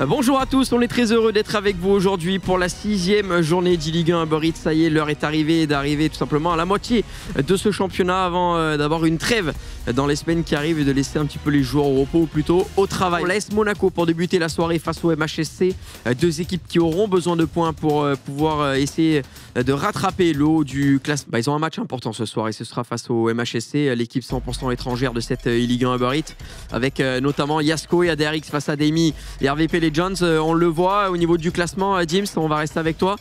Bonjour à tous, on est très heureux d'être avec vous aujourd'hui pour la 6e journée d'E-Ligue 1 Uber Eats. Ça y est, l'heure est arrivée d'arriver tout simplement à la moitié de ce championnat avant d'avoir une trêve dans les semaines qui arrivent et de laisser un petit peu les joueurs au repos ou plutôt au travail. L'AS Monaco pour débuter la soirée face au MHSC, deux équipes qui auront besoin de points pour pouvoir essayer de rattraper le haut du classement. Ils ont un match important ce soir et ce sera face au MHSC, l'équipe 100% étrangère de cette E-Ligue 1 Uber Eats, avec notamment Yasko et ADRX face à Demi et RVP les Jones. On le voit au niveau du classement, Dims, on va rester avec toi.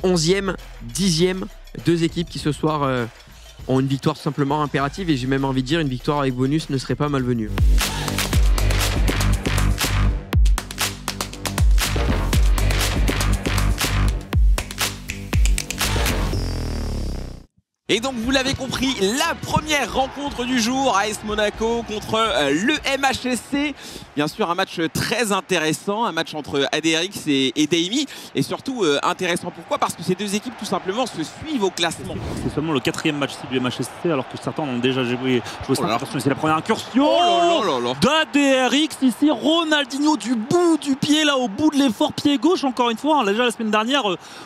11e, 10e, deux équipes qui ce soir ont une victoire tout simplement impérative et j'ai même envie de dire une victoire avec bonus ne serait pas malvenue. Et donc vous l'avez compris, la première rencontre du jour, AS Monaco contre le MHSC. Bien sûr un match très intéressant, un match entre ADRX et Demi. Et surtout intéressant pourquoi? Parce que ces deux équipes tout simplement se suivent au classement. C'est seulement le 4e match du MHSC alors que certains ont déjà joué ça. C'est la première incursion d'ADRX ici. Ronaldinho du bout du pied, là au bout de l'effort, pied gauche encore une fois. Déjà la semaine dernière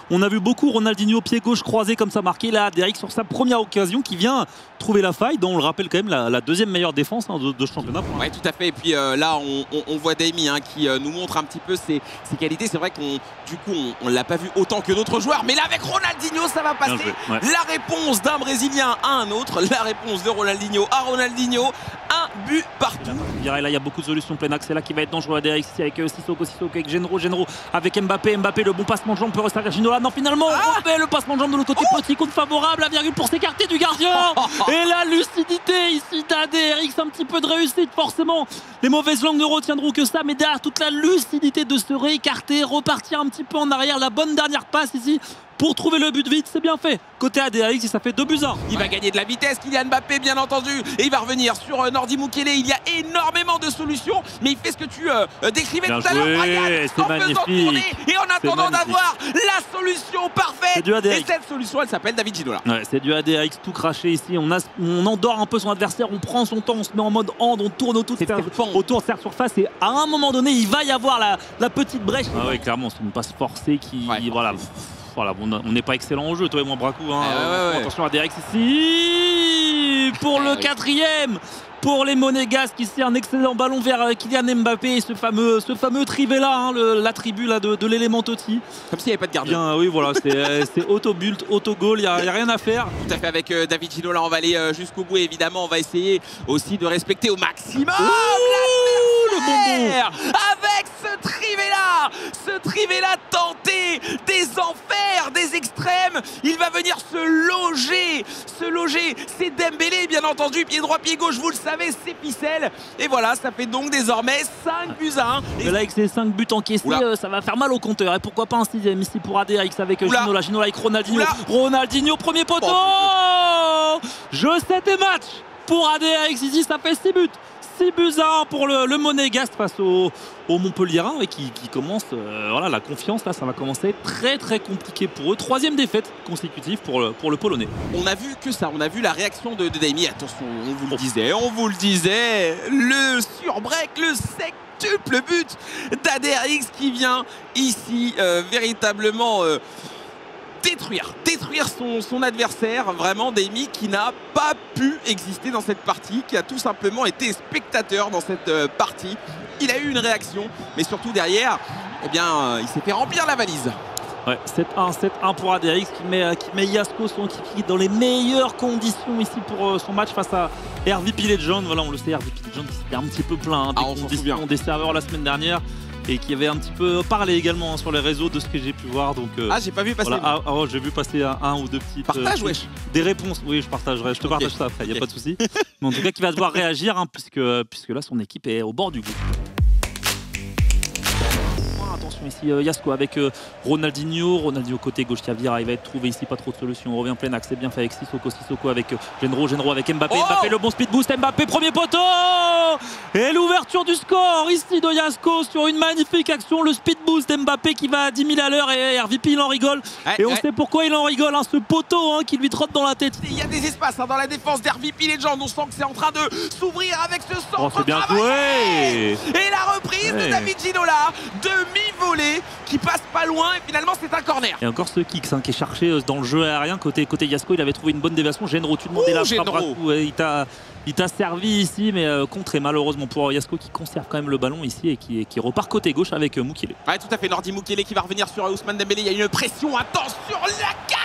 on a vu beaucoup Ronaldinho pied gauche croisé comme ça marqué. Là ADRX sur sa première occasion qui vient trouver la faille, dont on le rappelle quand même la deuxième meilleure défense de ce championnat. Oui, tout à fait. Et puis là on voit Demi qui nous montre un petit peu ses qualités. C'est vrai qu'on on l'a pas vu autant que d'autres joueurs, mais là avec Ronaldinho ça va passer. Ouais. La réponse d'un Brésilien à un autre, la réponse de Ronaldinho à Ronaldinho, un but partout. Là il y a beaucoup de solutions plein axe, c'est là qui va être dangereux à DRX ici avec Sissoko avec Genro avec Mbappé, le bon passement de jambe peut rester à Ginola. Non finalement le passement de jambe de l'autre côté, petit coup de favorable, la virgule pour s'écarter du gardien. Et la lucidité ici d'ADRX, un petit peu de réussite forcément. Les mauvaises langues ne retiendront que ça, mais derrière toute la lucidité de se réécarter, repartir un petit peu en arrière, la bonne dernière passe ici pour trouver le but vite, c'est bien fait. Côté ADRX, ça fait 2-1. Il va gagner de la vitesse, Kylian Mbappé bien entendu, et il va revenir sur Nordi Mukele. Il y a énormément de solutions, mais il fait ce que tu décrivais tout à l'heure, Brian, c'est en faisant tourner et en attendant d'avoir la solution parfaite. Et cette solution, elle s'appelle David Ginola. Ouais, c'est du ADRX tout craché ici. On endort un peu son adversaire, on prend son temps, on se met en mode hand, on tourne autour de serre surface et à un moment donné, il va y avoir la petite brèche. Ah oui, clairement, c'est une passe forcée qui voilà, on n'est pas excellent au jeu, toi et moi, Bracou. Attention à DRX ici pour le 4e. Pour les Monégasques, ici un excellent ballon vers Kylian Mbappé, ce fameux Trivela, l'attribut de l'élément Totti. Comme s'il n'y avait pas de gardien. Oui, voilà, c'est auto-bult, auto-goal, il n'y a rien à faire. Tout à fait, avec David Ginola, on va aller jusqu'au bout et évidemment on va essayer aussi de respecter au maximum le bonbon. Avec ce Trivela tenté des enfers, des extrêmes, il va venir se loger, c'est Dembélé bien entendu, pied droit, pied gauche, vous le savez, c'est ficelle. Et voilà, ça fait donc désormais 5-1. Et là avec ces 5 buts encaissés, ça va faire mal au compteur. Et pourquoi pas un 6e ici pour ADRX avec Ginola avec Ronaldinho. Ronaldinho, premier poteau. Jeu 7 et match pour ADRX ici, ça fait 6 buts. 6-1 pour le Monégasque face au Montpellierin qui commence, la confiance là, ça va commencer à être très très compliqué pour eux. 3e défaite consécutive pour le Polonais. On a vu que ça, on a vu la réaction de Demi. Attention, on vous le disait, le surbreak, le sextuple but d'ADRX qui vient ici véritablement détruire son adversaire, vraiment Demi qui n'a pas pu exister dans cette partie, qui a tout simplement été spectateur dans cette partie. Il a eu une réaction, mais surtout derrière, il s'est fait remplir la valise. Ouais, 7-1 pour ADRX qui met Yasko, son kiki, dans les meilleures conditions ici pour son match face à RVP Legend. Voilà, on le sait, RVP Legend qui s'était un petit peu plein des conditions des serveurs la semaine dernière. Et qui avait un petit peu parlé également sur les réseaux de ce que j'ai pu voir. Donc, j'ai pas vu passer. Voilà, j'ai vu passer un ou deux petites des réponses. Oui, je partagerai. Je te partage ça après, il n'y a pas de souci. Mais en tout cas, qui va devoir réagir puisque là, son équipe est au bord du gouffre. possession ici. Yasko avec Ronaldinho. Ronaldinho côté gauche qui vire, il va être trouvé ici, pas trop de solutions. On revient plein axe, c'est bien fait avec Sissoko avec Genro avec Mbappé. Mbappé, le bon speed boost, Mbappé, premier poteau. Et l'ouverture du score ici de Yasko sur une magnifique action. Le speed boost Mbappé qui va à 10 000 à l'heure et RVP il en rigole. Et on sait pourquoi il en rigole, ce poteau qui lui trotte dans la tête. Il y a des espaces dans la défense d'RVP Legend. On sent que c'est en train de s'ouvrir avec ce centre. C'est bien joué. Et la reprise de David Ginola, demi-volée qui passe pas loin et finalement c'est un corner. Et encore ce kick qui est cherché dans le jeu aérien côté Yasko. Il avait trouvé une bonne déviation. Genro, tu demandais la frappe. Il t'a servi ici, mais contré malheureusement pour Yasko qui conserve quand même le ballon ici et qui repart côté gauche avec Mukele. Ouais, tout à fait. Nordi Mukele qui va revenir sur Ousmane Dembélé. Il y a une pression intense sur la cage.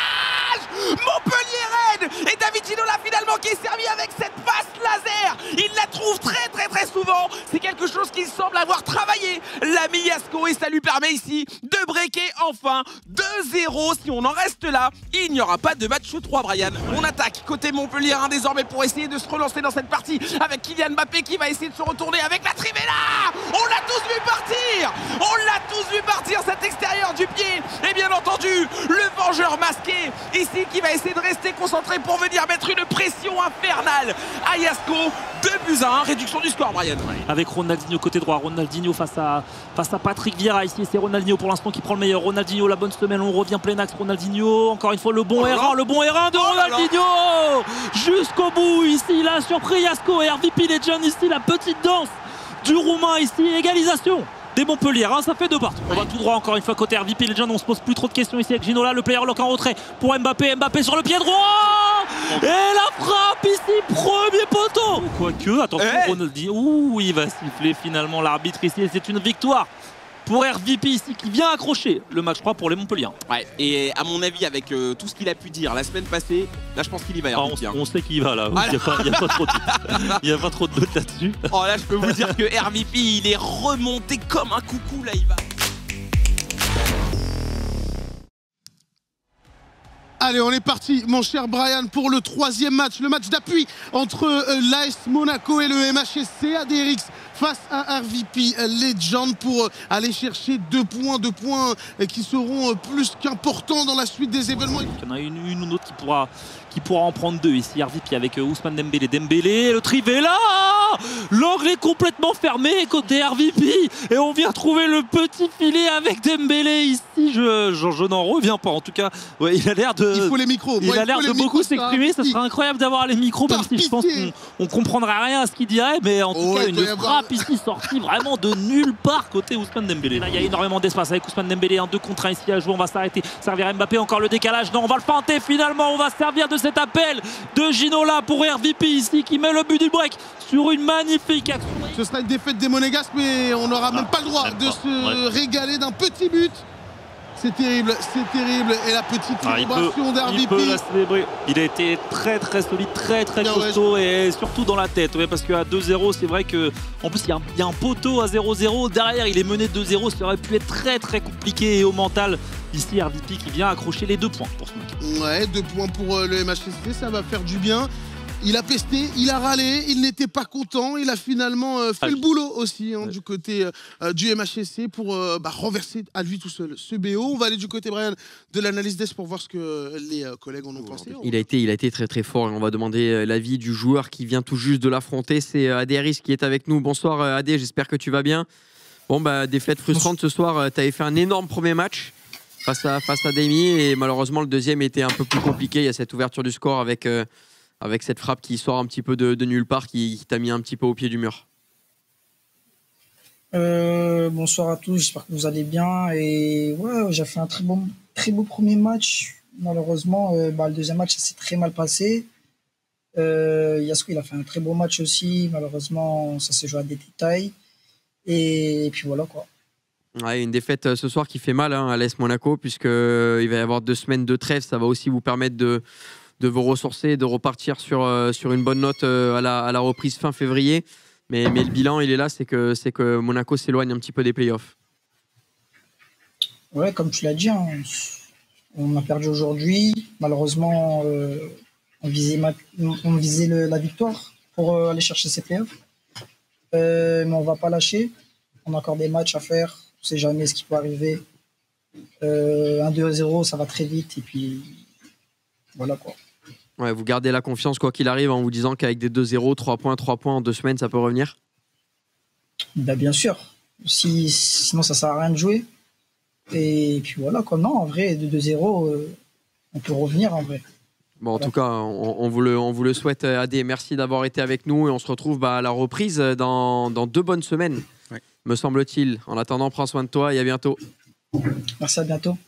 Montpellier Rennes et David Ginola finalement qui est servi avec cette passe laser. Il la trouve très souvent. C'est quelque chose qu'il semble avoir travaillé, l'ami Yasko, et ça lui permet ici de breaker enfin 2-0. Si on en reste là, il n'y aura pas de match 3, Brian. On attaque côté Montpellier désormais pour essayer de se relancer dans cette partie avec Kylian Mbappé qui va essayer de se retourner avec la Trivela. On l'a tous vu partir. On l'a tous vu partir cet extérieur du pied. Et bien entendu, le vengeur masqué ici qui va essayer de rester concentré pour venir mettre une pression infernale à Yasko. 2-1, réduction du score, Brian. Avec Ronaldinho côté droit, Ronaldinho face à Patrick Vieira ici. C'est Ronaldinho pour l'instant qui prend le meilleur. Ronaldinho, la bonne semaine, on revient plein axe. Ronaldinho, encore une fois le bon R1 de Ronaldinho jusqu'au bout ici. Il a surpris Yasko et RVP Legend ici, la petite danse du Roumain ici. Égalisation des Montpellier, ça fait 2 partout. On va tout droit encore une fois côté RVP Legend. On se pose plus trop de questions ici avec Ginola, le player lock en retrait pour Mbappé. Mbappé sur le pied droit. Et la frappe ici, premier poteau. Quoique, attention, Ronaldinho. Ouh, il va siffler finalement l'arbitre ici. Et c'est une victoire pour RVP ici qui vient accrocher le match 3 pour les Montpellier. Ouais, et à mon avis, avec tout ce qu'il a pu dire la semaine passée, là je pense qu'il y va. On sait qu'il y va là. Il n'y a pas trop de doute là-dessus. Oh là, je peux vous dire que RVP il est remonté comme un coucou. Là, il va. Allez, on est parti, mon cher Brian, pour le 3e match, le match d'appui entre l'AS Monaco et le MHSC. ADRX face à RVP Legend pour aller chercher 2 points qui seront plus qu'importants dans la suite des événements. Il y en a une ou autre qui pourra en prendre 2 ici. RVP avec Ousmane Dembélé, le Trivela. L'angle est complètement fermé côté RVP et on vient trouver le petit filet avec Dembélé ici. Je n'en reviens pas. En tout cas, ouais, il a l'air de. Il faut les micros. Il a l'air de beaucoup s'exprimer. Ça serait incroyable d'avoir les micros, même si je pense qu'on comprendrait rien à ce qu'il dirait. Mais en tout cas, une frappe ici sortie vraiment de nulle part côté Ousmane Dembélé. Là, il y a énormément d'espace avec Ousmane Dembélé. 2 contre 1 ici à jouer. On va s'arrêter. Servir Mbappé. Encore le décalage. Non, on va le feinter finalement. On va servir de cet appel de Ginola pour RVP ici qui met le but du break sur une magnifique action. Ce sera une défaite des Monégasques, mais on n'aura même pas le droit de se régaler d'un petit but. C'est terrible. Et la petite célébration d'RVP. Il a été très solide, très costaud et surtout dans la tête. Ouais, parce qu'à 2-0, c'est vrai que en plus il y a un poteau à 0-0. Derrière, il est mené 2-0. Ça aurait pu être très compliqué et au mental. Ici, RVP qui vient accrocher les 2 points pour ce match. Ouais, 2 points pour le MHSC, ça va faire du bien. Il a pesté, il a râlé, il n'était pas content. Il a finalement fait le boulot aussi du côté du MHSC pour renverser à lui tout seul ce BO. On va aller du côté, Brian, de l'analyse d'Est pour voir ce que les collègues en ont pensé. Il a été très fort et on va demander l'avis du joueur qui vient tout juste de l'affronter. C'est Adéris qui est avec nous. Bonsoir Adé, j'espère que tu vas bien. Bon, défaite frustrante ce soir. Tu avais fait un énorme premier match face à Demi et malheureusement le deuxième était un peu plus compliqué. Il y a cette ouverture du score avec cette frappe qui sort un petit peu de nulle part, qui t'a mis un petit peu au pied du mur. Bonsoir à tous, j'espère que vous allez bien. Et ouais, j'ai fait un très beau premier match. Malheureusement, le deuxième match, ça s'est très mal passé. Yasko, il a fait un très beau match aussi. Malheureusement, ça s'est joué à des détails. Et puis voilà quoi. Ouais, une défaite ce soir qui fait mal à l'AS Monaco, puisqu'il va y avoir 2 semaines de trêve. Ça va aussi vous permettre de vous ressourcer, de repartir sur une bonne note à la reprise fin février. Mais le bilan, il est là, c'est que Monaco s'éloigne un petit peu des playoffs. Ouais, comme tu l'as dit, on a perdu aujourd'hui. Malheureusement, on visait la victoire pour aller chercher ces playoffs. Mais on ne va pas lâcher. On a encore des matchs à faire. On ne sait jamais ce qui peut arriver. 1-2-0, ça va très vite. Et puis, voilà quoi. Ouais, vous gardez la confiance quoi qu'il arrive en vous disant qu'avec des 2-0, 3 points en 2 semaines, ça peut revenir? Bah, bien sûr. Sinon, ça sert à rien de jouer. Et puis voilà quoi. Non, en vrai, de 2-0, on peut revenir en vrai. Bon, en tout cas, on vous le souhaite, Adé. Merci d'avoir été avec nous et on se retrouve à la reprise dans 2 bonnes semaines, me semble-t-il. En attendant, prends soin de toi et à bientôt. Merci, à bientôt.